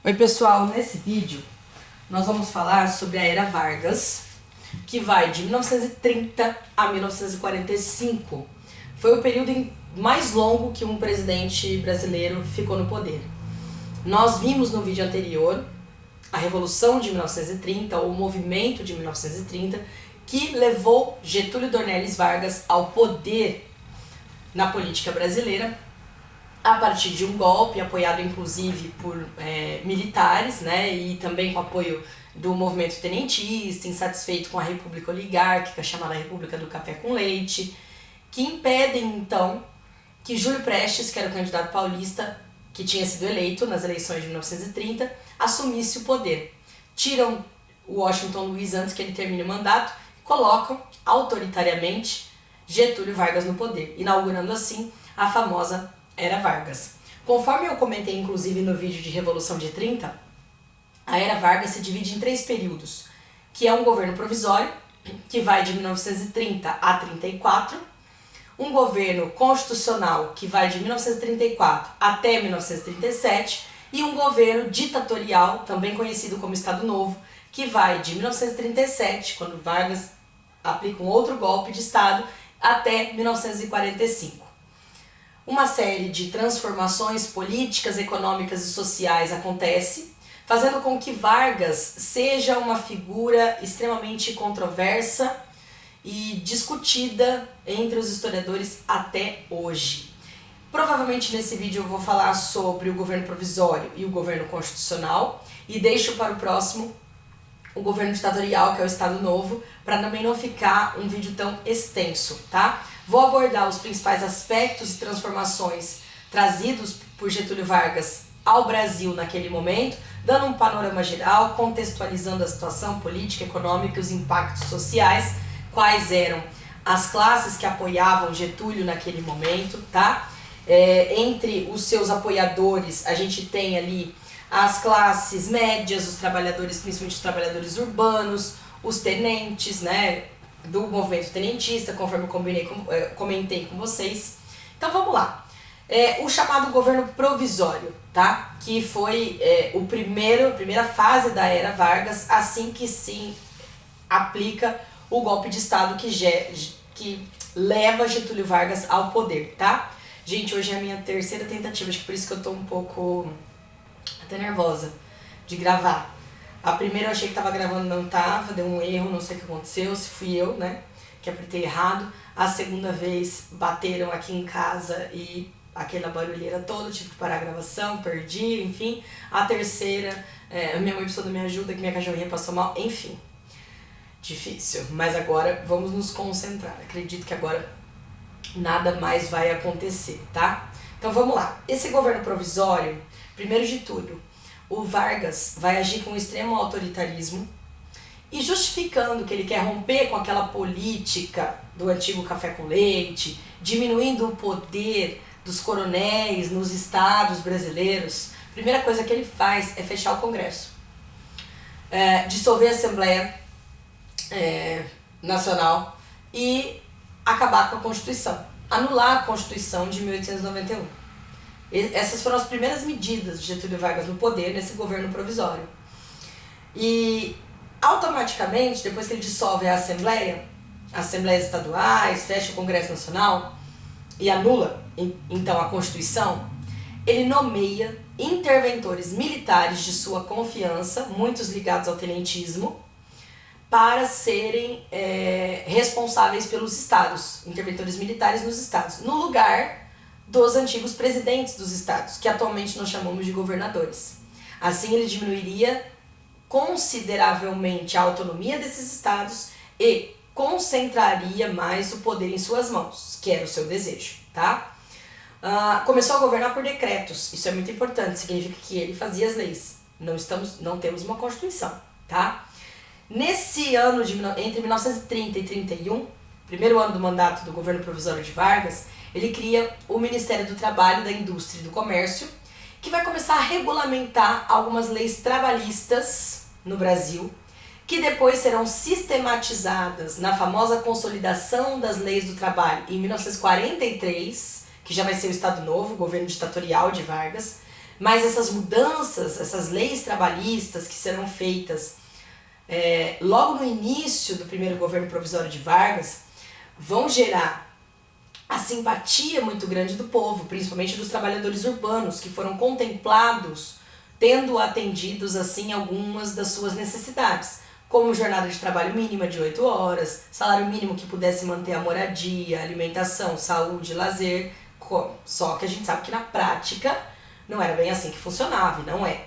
Oi pessoal, nesse vídeo nós vamos falar sobre a Era Vargas, que vai de 1930 a 1945. Foi o período mais longo que um presidente brasileiro ficou no poder. Nós vimos no vídeo anterior a Revolução de 1930, ou o movimento de 1930, que levou Getúlio Dornelles Vargas ao poder na política brasileira, a partir de um golpe apoiado inclusive por militares, né, e também com apoio do movimento tenentista, insatisfeito com a república oligárquica, chamada República do Café com Leite, que impedem então que Júlio Prestes, que era o candidato paulista, que tinha sido eleito nas eleições de 1930, assumisse o poder. Tiram o Washington Luiz antes que ele termine o mandato e colocam autoritariamente Getúlio Vargas no poder, inaugurando assim a famosa Era Vargas. Conforme eu comentei inclusive no vídeo de Revolução de 30, a Era Vargas se divide em 3 períodos, que é um governo provisório, que vai de 1930 a 34, um governo constitucional, que vai de 1934 até 1937, e um governo ditatorial, também conhecido como Estado Novo, que vai de 1937, quando Vargas aplica um outro golpe de Estado, até 1945. Uma série de transformações políticas, econômicas e sociais acontece, fazendo com que Vargas seja uma figura extremamente controversa e discutida entre os historiadores até hoje. Provavelmente nesse vídeo eu vou falar sobre o governo provisório e o governo constitucional, e deixo para o próximo o governo ditatorial, que é o Estado Novo, para também não ficar um vídeo tão extenso, tá? Vou abordar os principais aspectos e transformações trazidos por Getúlio Vargas ao Brasil naquele momento, dando um panorama geral, contextualizando a situação política, econômica e os impactos sociais, quais eram as classes que apoiavam Getúlio naquele momento, tá? Entre os seus apoiadores, a gente tem ali as classes médias, os trabalhadores, principalmente os trabalhadores urbanos, os tenentes, né, do movimento tenentista, conforme eu comentei com vocês. Então vamos lá. O chamado governo provisório, tá? Que foi a primeira fase da Era Vargas, assim que se aplica o golpe de Estado que leva Getúlio Vargas ao poder, tá? Gente, hoje é a minha terceira tentativa, acho que por isso que eu tô um pouco até nervosa de gravar. A primeira eu achei que tava gravando, não tava, deu um erro, não sei o que aconteceu, se fui eu, né, que apertei errado. A segunda vez bateram aqui em casa e aquela barulheira toda, tive que parar a gravação, perdi, enfim. A terceira, minha mãe precisou da minha ajuda, que minha cachorrinha passou mal, enfim. Difícil, mas agora vamos nos concentrar. Acredito que agora nada mais vai acontecer, tá? Então vamos lá. Esse governo provisório, primeiro de tudo, o Vargas vai agir com um extremo autoritarismo e justificando que ele quer romper com aquela política do antigo café com leite, diminuindo o poder dos coronéis nos estados brasileiros. A primeira coisa que ele faz é fechar o Congresso, dissolver a Assembleia Nacional e acabar com a Constituição, anular a Constituição de 1891. Essas foram as primeiras medidas de Getúlio Vargas no poder, nesse governo provisório. E automaticamente, depois que ele dissolve a Assembleia, Assembleias estaduais, fecha o Congresso Nacional e anula então a Constituição, ele nomeia interventores militares de sua confiança, muitos ligados ao tenentismo, para serem responsáveis pelos estados, interventores militares nos estados, no lugar dos antigos presidentes dos estados, que atualmente nós chamamos de governadores. Assim ele diminuiria consideravelmente a autonomia desses estados e concentraria mais o poder em suas mãos, que era o seu desejo, tá? Começou a governar por decretos, isso é muito importante, significa que ele fazia as leis, não temos uma Constituição, tá? Nesse ano, entre 1930 e 31, primeiro ano do mandato do governo provisório de Vargas, ele cria o Ministério do Trabalho, da Indústria e do Comércio, que vai começar a regulamentar algumas leis trabalhistas no Brasil, que depois serão sistematizadas na famosa Consolidação das Leis do Trabalho em 1943, que já vai ser o Estado Novo, o governo ditatorial de Vargas, Mas essas mudanças, essas leis trabalhistas que serão feitas logo no início do primeiro governo provisório de Vargas, vão gerar a simpatia muito grande do povo, principalmente dos trabalhadores urbanos, que foram contemplados tendo atendidos assim algumas das suas necessidades, como jornada de trabalho mínima de 8 horas, salário mínimo que pudesse manter a moradia, alimentação, saúde, lazer, só que a gente sabe que na prática não era bem assim que funcionava, e não é.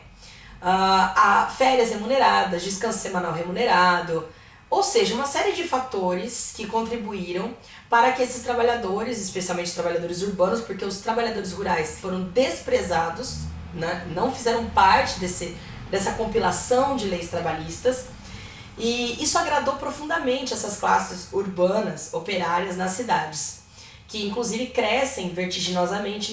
Férias remuneradas, descanso semanal remunerado, ou seja, uma série de fatores que contribuíram para que esses trabalhadores, especialmente os trabalhadores urbanos, porque os trabalhadores rurais foram desprezados, né, não fizeram parte dessa compilação de leis trabalhistas, e isso agradou profundamente essas classes urbanas, operárias nas cidades, que inclusive crescem vertiginosamente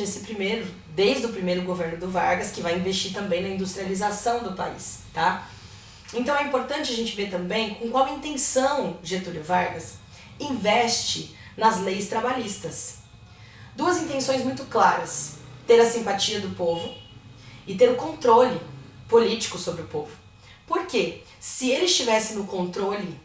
desde o primeiro governo do Vargas, que vai investir também na industrialização do país, tá? Então é importante a gente ver também com qual intenção Getúlio Vargas investe nas leis trabalhistas. Duas intenções muito claras: ter a simpatia do povo e ter o controle político sobre o povo. Por quê? Se ele estivesse no controle,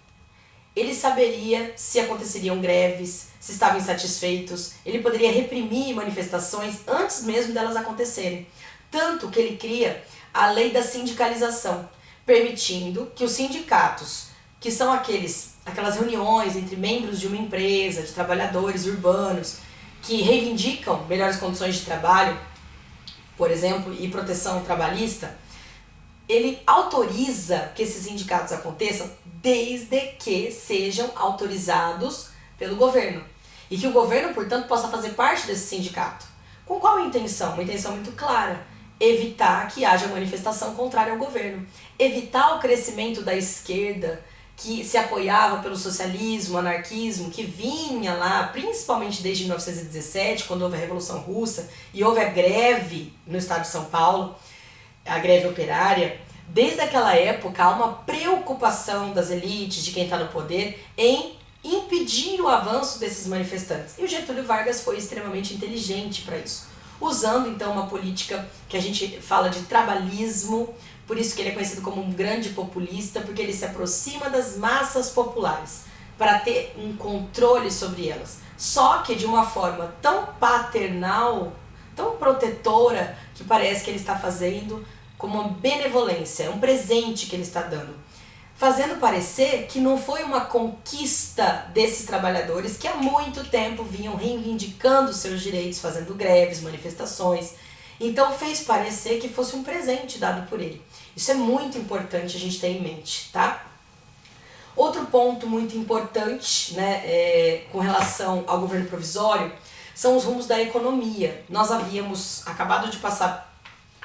ele saberia se aconteceriam greves, se estavam insatisfeitos, ele poderia reprimir manifestações antes mesmo delas acontecerem. Tanto que ele cria a lei da sindicalização, permitindo que os sindicatos, que são aquelas reuniões entre membros de uma empresa, de trabalhadores urbanos, que reivindicam melhores condições de trabalho, por exemplo, e proteção trabalhista, ele autoriza que esses sindicatos aconteçam desde que sejam autorizados pelo governo. E que o governo, portanto, possa fazer parte desse sindicato. Com qual intenção? Uma intenção muito clara: evitar que haja manifestação contrária ao governo. Evitar o crescimento da esquerda, que se apoiava pelo socialismo, anarquismo, que vinha lá, principalmente desde 1917, quando houve a Revolução Russa e houve a greve no estado de São Paulo, a greve operária. Desde aquela época há uma preocupação das elites, de quem está no poder, em impedir o avanço desses manifestantes. E o Getúlio Vargas foi extremamente inteligente para isso, usando então uma política que a gente fala de trabalhismo, por isso que ele é conhecido como um grande populista, porque ele se aproxima das massas populares para ter um controle sobre elas. Só que de uma forma tão paternal, tão protetora, que parece que ele está fazendo como uma benevolência, um presente que ele está dando, fazendo parecer que não foi uma conquista desses trabalhadores que há muito tempo vinham reivindicando seus direitos, fazendo greves, manifestações. Então fez parecer que fosse um presente dado por ele. Isso é muito importante a gente ter em mente, tá? Outro ponto muito importante, né, com relação ao governo provisório, são os rumos da economia. Nós havíamos acabado de passar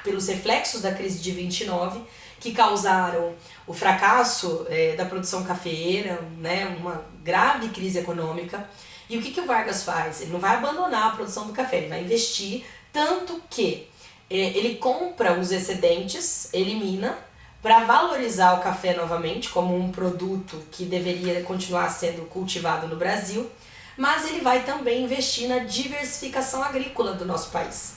pelos reflexos da crise de 29, que causaram o fracasso da produção cafeeira, né, uma grave crise econômica. E o que o Vargas faz? Ele não vai abandonar a produção do café, ele vai investir, tanto que ele compra os excedentes, elimina, para valorizar o café novamente como um produto que deveria continuar sendo cultivado no Brasil, mas ele vai também investir na diversificação agrícola do nosso país,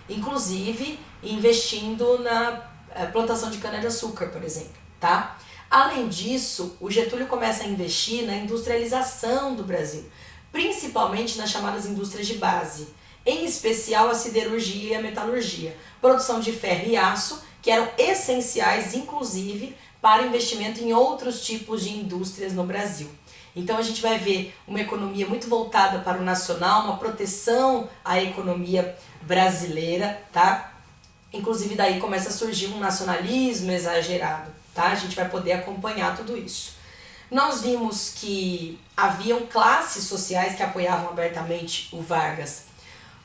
inclusive investindo na plantação de cana-de-açúcar, por exemplo, tá? Além disso, o Getúlio começa a investir na industrialização do Brasil, principalmente nas chamadas indústrias de base, em especial a siderurgia e a metalurgia, produção de ferro e aço, que eram essenciais, inclusive, para investimento em outros tipos de indústrias no Brasil. Então a gente vai ver uma economia muito voltada para o nacional, uma proteção à economia brasileira, tá? Inclusive daí começa a surgir um nacionalismo exagerado, tá? A gente vai poder acompanhar tudo isso. Nós vimos que haviam classes sociais que apoiavam abertamente o Vargas,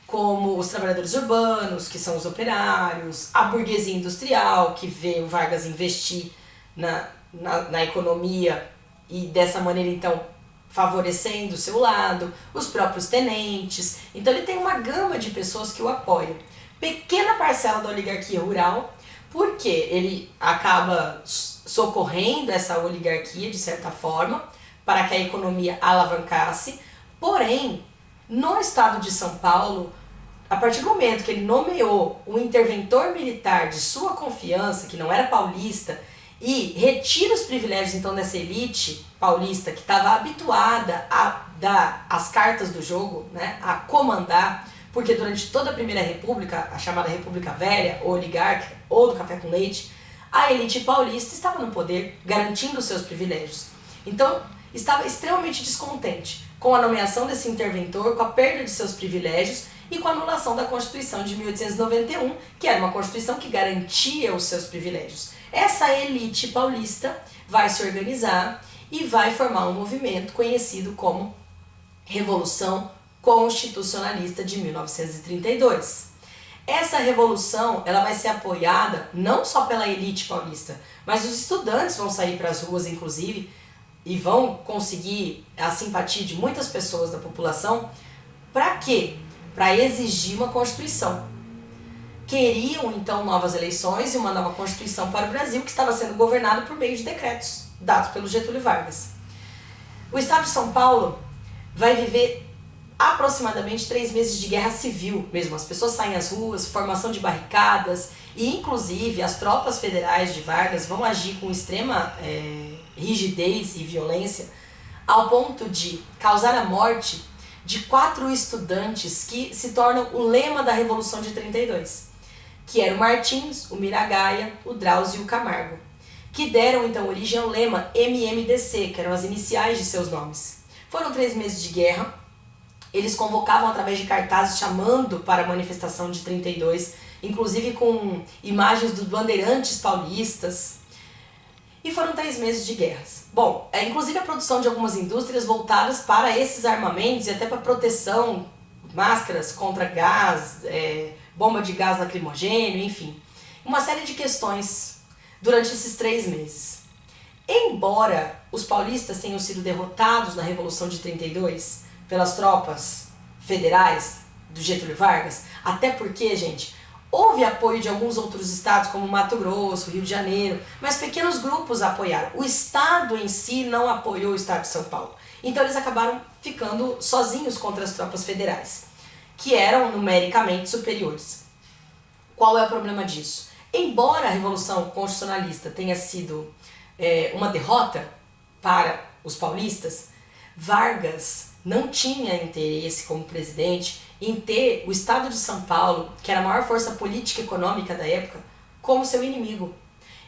como os trabalhadores urbanos, que são os operários, a burguesia industrial, que vê o Vargas investir na economia e dessa maneira, então, favorecendo o seu lado, os próprios tenentes. Então ele tem uma gama de pessoas que o apoiam. Pequena parcela da oligarquia rural, porque ele acaba socorrendo essa oligarquia, de certa forma, para que a economia alavancasse. Porém, no estado de São Paulo, a partir do momento que ele nomeou um interventor militar de sua confiança, que não era paulista, e retira os privilégios então dessa elite paulista que estava habituada a dar as cartas do jogo, né, a comandar, porque durante toda a Primeira República, a chamada República Velha, ou oligárquica, ou do café com leite, a elite paulista estava no poder, garantindo os seus privilégios. Então, estava extremamente descontente com a nomeação desse interventor, com a perda de seus privilégios e com a anulação da Constituição de 1891, que era uma Constituição que garantia os seus privilégios. Essa elite paulista vai se organizar e vai formar um movimento conhecido como Revolução Constitucionalista de 1932. Essa revolução ela vai ser apoiada não só pela elite paulista, mas os estudantes vão sair para as ruas, inclusive, e vão conseguir a simpatia de muitas pessoas da população. Para quê? Para exigir uma Constituição. Queriam então novas eleições e uma nova Constituição para o Brasil, que estava sendo governado por meio de decretos dados pelo Getúlio Vargas. O estado de São Paulo vai viver aproximadamente 3 meses de guerra civil mesmo. As pessoas saem às ruas, formação de barricadas e inclusive as tropas federais de Vargas vão agir com extrema rigidez e violência ao ponto de causar a morte de 4 estudantes que se tornam o lema da Revolução de 32, que eram o Martins, o Miragaia, o Drauzio e o Camargo, que deram então origem ao lema MMDC, que eram as iniciais de seus nomes. Foram 3 meses de guerra, eles convocavam através de cartazes chamando para a manifestação de 32, inclusive com imagens dos bandeirantes paulistas, e foram 3 meses de guerras. Bom, inclusive a produção de algumas indústrias voltadas para esses armamentos e até para proteção, máscaras contra gás, bomba de gás lacrimogêneo, enfim. Uma série de questões durante esses 3 meses. Embora os paulistas tenham sido derrotados na Revolução de 32 pelas tropas federais do Getúlio Vargas, até porque, gente, houve apoio de alguns outros estados, como Mato Grosso, Rio de Janeiro, mas pequenos grupos apoiaram. O estado em si não apoiou o estado de São Paulo. Então eles acabaram ficando sozinhos contra as tropas federais, que eram numericamente superiores. Qual é o problema disso? Embora a Revolução Constitucionalista tenha sido uma derrota para os paulistas, Vargas não tinha interesse como presidente em ter o estado de São Paulo, que era a maior força política e econômica da época, como seu inimigo.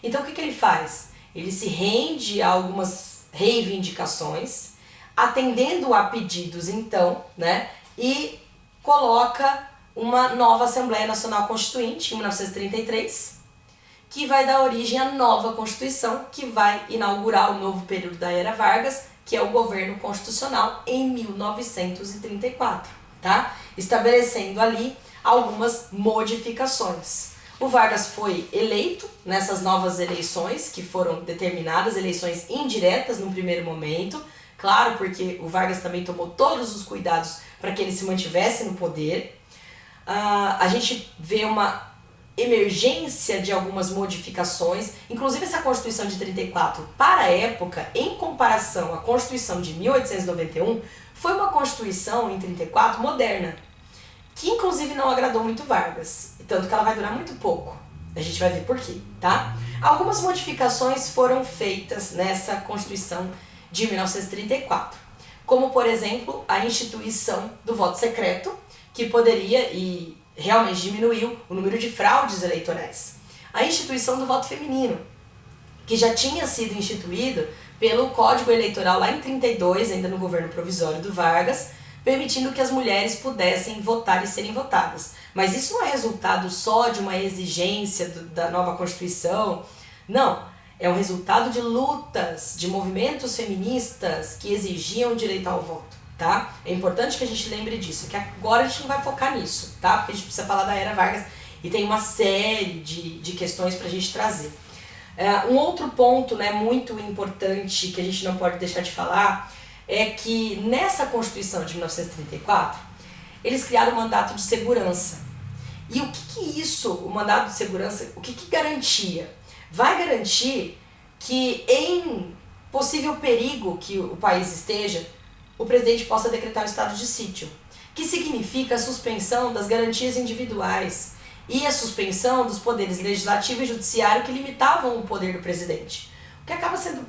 Então o que ele faz? Ele se rende a algumas reivindicações, atendendo a pedidos então, né, e coloca uma nova Assembleia Nacional Constituinte em 1933, que vai dar origem à nova Constituição, que vai inaugurar o novo período da Era Vargas, que é o governo constitucional em 1934, tá? Estabelecendo ali algumas modificações. O Vargas foi eleito nessas novas eleições, que foram determinadas, eleições indiretas no primeiro momento, claro, porque o Vargas também tomou todos os cuidados para que ele se mantivesse no poder. A gente vê uma emergência de algumas modificações, inclusive essa Constituição de 34, para a época, em comparação à Constituição de 1891, foi uma Constituição em 34 moderna, que inclusive não agradou muito Vargas, tanto que ela vai durar muito pouco. A gente vai ver por quê, tá? Algumas modificações foram feitas nessa Constituição de 1934, como por exemplo a instituição do voto secreto, que poderia e realmente diminuiu o número de fraudes eleitorais. A instituição do voto feminino, que já tinha sido instituído pelo Código Eleitoral lá em 32, ainda no governo provisório do Vargas, permitindo que as mulheres pudessem votar e serem votadas. Mas isso não é resultado só de uma exigência da nova Constituição, não. É um resultado de lutas, de movimentos feministas que exigiam o direito ao voto. Tá? É importante que a gente lembre disso, que agora a gente não vai focar nisso, tá? Porque a gente precisa falar da Era Vargas e tem uma série de questões pra gente trazer. Um outro ponto, né, muito importante que a gente não pode deixar de falar é que nessa Constituição de 1934 eles criaram o mandato de segurança. E o que isso, o mandato de segurança, o que garantia? Vai garantir que em possível perigo que o país esteja, o presidente possa decretar o estado de sítio, que significa a suspensão das garantias individuais e a suspensão dos poderes legislativo e judiciário que limitavam o poder do presidente, o que acaba sendo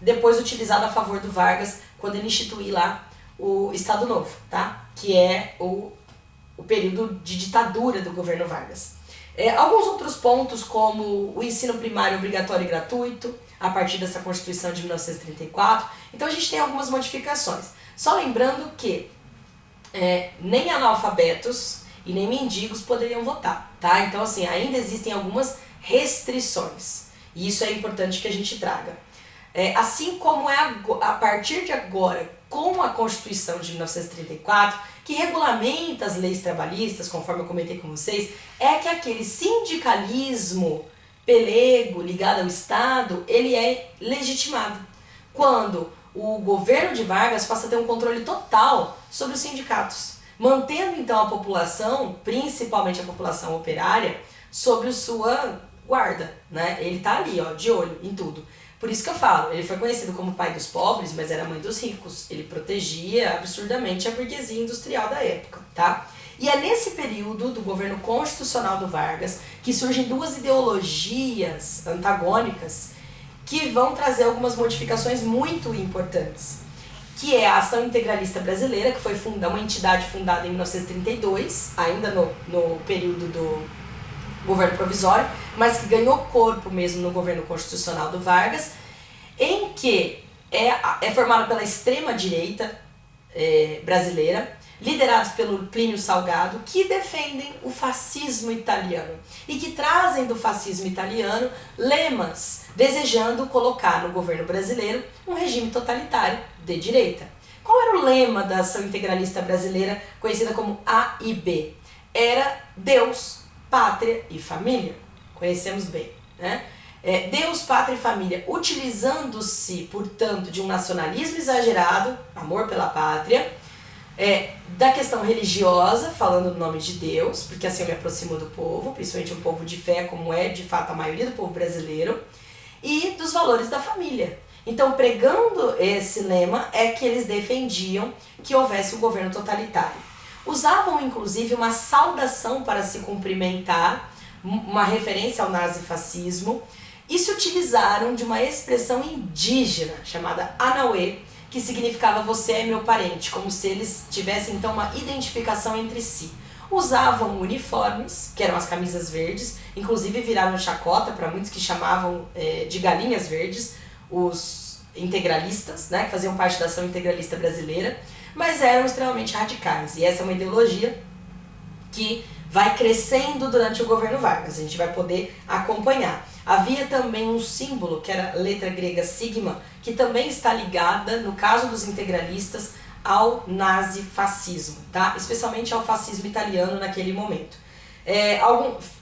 depois utilizado a favor do Vargas quando ele institui lá o Estado Novo, tá? Que é o período de ditadura do governo Vargas. Alguns outros pontos, como o ensino primário obrigatório e gratuito, a partir dessa Constituição de 1934. Então a gente tem algumas modificações. Só lembrando que nem analfabetos e nem mendigos poderiam votar, tá? Então assim, ainda existem algumas restrições. E isso é importante que a gente traga. Assim como a partir de agora, com a Constituição de 1934, que regulamenta as leis trabalhistas, conforme eu comentei com vocês, é que aquele sindicalismo pelego ligado ao Estado, ele é legitimado. Quando o governo de Vargas passa a ter um controle total sobre os sindicatos, mantendo então a população, principalmente a população operária, sob sua guarda, né? Ele tá ali, ó, de olho em tudo. Por isso que eu falo, ele foi conhecido como pai dos pobres, mas era mãe dos ricos. Ele protegia absurdamente a burguesia industrial da época, tá? E é nesse período do governo constitucional do Vargas que surgem duas ideologias antagônicas que vão trazer algumas modificações muito importantes, que é a Ação Integralista Brasileira, que foi uma entidade fundada em 1932, ainda no período do governo provisório, mas que ganhou corpo mesmo no governo constitucional do Vargas, em que é formado pela extrema-direita brasileira, liderados pelo Plínio Salgado, que defendem o fascismo italiano e que trazem do fascismo italiano lemas desejando colocar no governo brasileiro um regime totalitário de direita. Qual era o lema da Ação Integralista Brasileira, conhecida como AIB? Era Deus, Pátria e Família. Conhecemos bem, né? Deus, Pátria e Família, utilizando-se, portanto, de um nacionalismo exagerado, amor pela pátria, da questão religiosa, falando no nome de Deus, porque assim eu me aproximo do povo, principalmente um povo de fé, como é de fato a maioria do povo brasileiro, e dos valores da família. Então, pregando esse lema, é que eles defendiam que houvesse um governo totalitário. Usavam, inclusive, uma saudação para se cumprimentar, uma referência ao nazifascismo, e se utilizaram de uma expressão indígena chamada Anauê, que significava você é meu parente, como se eles tivessem então uma identificação entre si. Usavam uniformes, que eram as camisas verdes, inclusive viraram chacota para muitos que chamavam de galinhas verdes, os integralistas, né, que faziam parte da Ação Integralista Brasileira, mas eram extremamente radicais. E essa é uma ideologia que vai crescendo durante o governo Vargas, a gente vai poder acompanhar. Havia também um símbolo, que era a letra grega sigma, que também está ligada, no caso dos integralistas, ao nazifascismo, tá? Especialmente ao fascismo italiano naquele momento.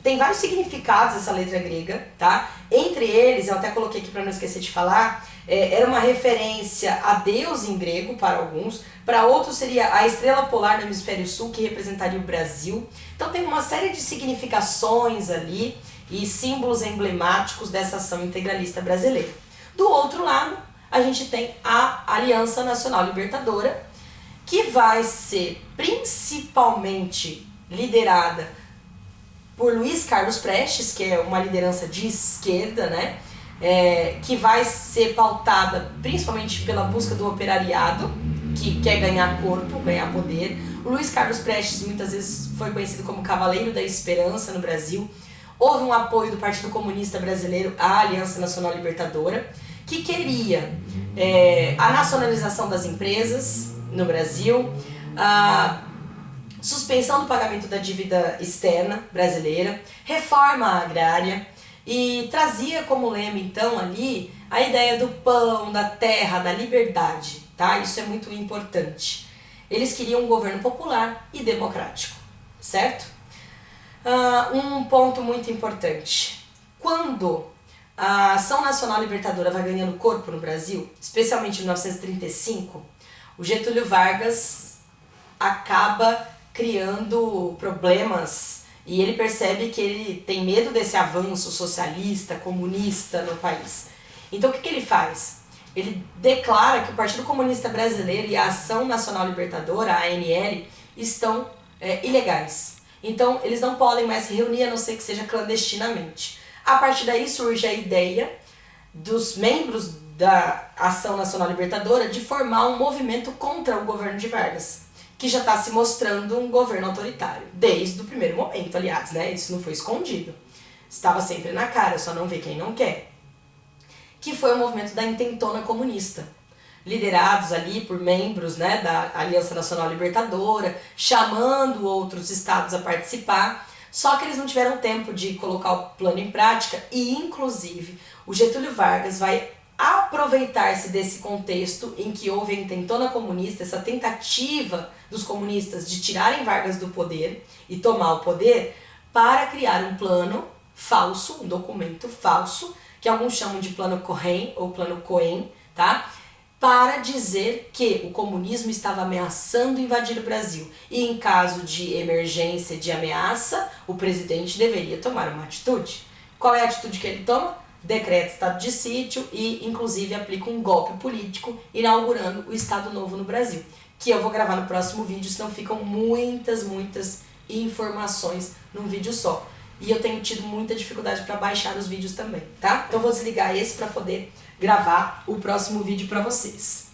Tem vários significados essa letra grega, tá? Entre eles, eu até coloquei aqui para não esquecer de falar, era uma referência a Deus em grego para alguns, para outros seria a estrela polar no hemisfério sul, que representaria o Brasil. Então tem uma série de significações ali e símbolos emblemáticos dessa ação integralista brasileira. Do outro lado, a gente tem a Aliança Nacional Libertadora, que vai ser principalmente liderada por Luiz Carlos Prestes, que é uma liderança de esquerda, né? Que vai ser pautada principalmente pela busca do operariado, que quer ganhar corpo, ganhar poder. O Luiz Carlos Prestes muitas vezes foi conhecido como Cavaleiro da Esperança no Brasil. Houve um apoio do Partido Comunista Brasileiro à Aliança Nacional Libertadora, que queria a nacionalização das empresas no Brasil, a suspensão do pagamento da dívida externa brasileira, reforma agrária, e trazia como lema então ali a ideia do pão, da terra, da liberdade, tá? Isso é muito importante. Eles queriam um governo popular e democrático, certo? Um ponto muito importante. Quando a Ação Nacional Libertadora vai ganhando corpo no Brasil, especialmente em 1935, o Getúlio Vargas acaba criando problemas e ele percebe que ele tem medo desse avanço socialista, comunista no país. Então o que ele faz? Ele declara que o Partido Comunista Brasileiro e a Ação Nacional Libertadora, a ANL, estão ilegais. Então, eles não podem mais se reunir, a não ser que seja clandestinamente. A partir daí surge a ideia dos membros da Ação Nacional Libertadora de formar um movimento contra o governo de Vargas, que já está se mostrando um governo autoritário, desde o primeiro momento, aliás, né? Isso não foi escondido. Estava sempre na cara, só não vê quem não quer. Que foi o movimento da Intentona Comunista, liderados ali por membros, né, da Aliança Nacional Libertadora, chamando outros estados a participar, só que eles não tiveram tempo de colocar o plano em prática e, inclusive, o Getúlio Vargas vai aproveitar-se desse contexto em que houve a Intentona Comunista, essa tentativa dos comunistas de tirarem Vargas do poder e tomar o poder, para criar um plano falso, um documento falso, que alguns chamam de plano Cohen ou plano Cohen, tá? Para dizer que o comunismo estava ameaçando invadir o Brasil e, em caso de emergência, de ameaça, o presidente deveria tomar uma atitude. Qual é a atitude que ele toma? Decreta estado de sítio e, inclusive, aplica um golpe político inaugurando o Estado Novo no Brasil, que eu vou gravar no próximo vídeo, senão ficam muitas informações num vídeo só. E eu tenho tido muita dificuldade para baixar os vídeos também, tá? Então eu vou desligar esse para poder gravar o próximo vídeo para vocês.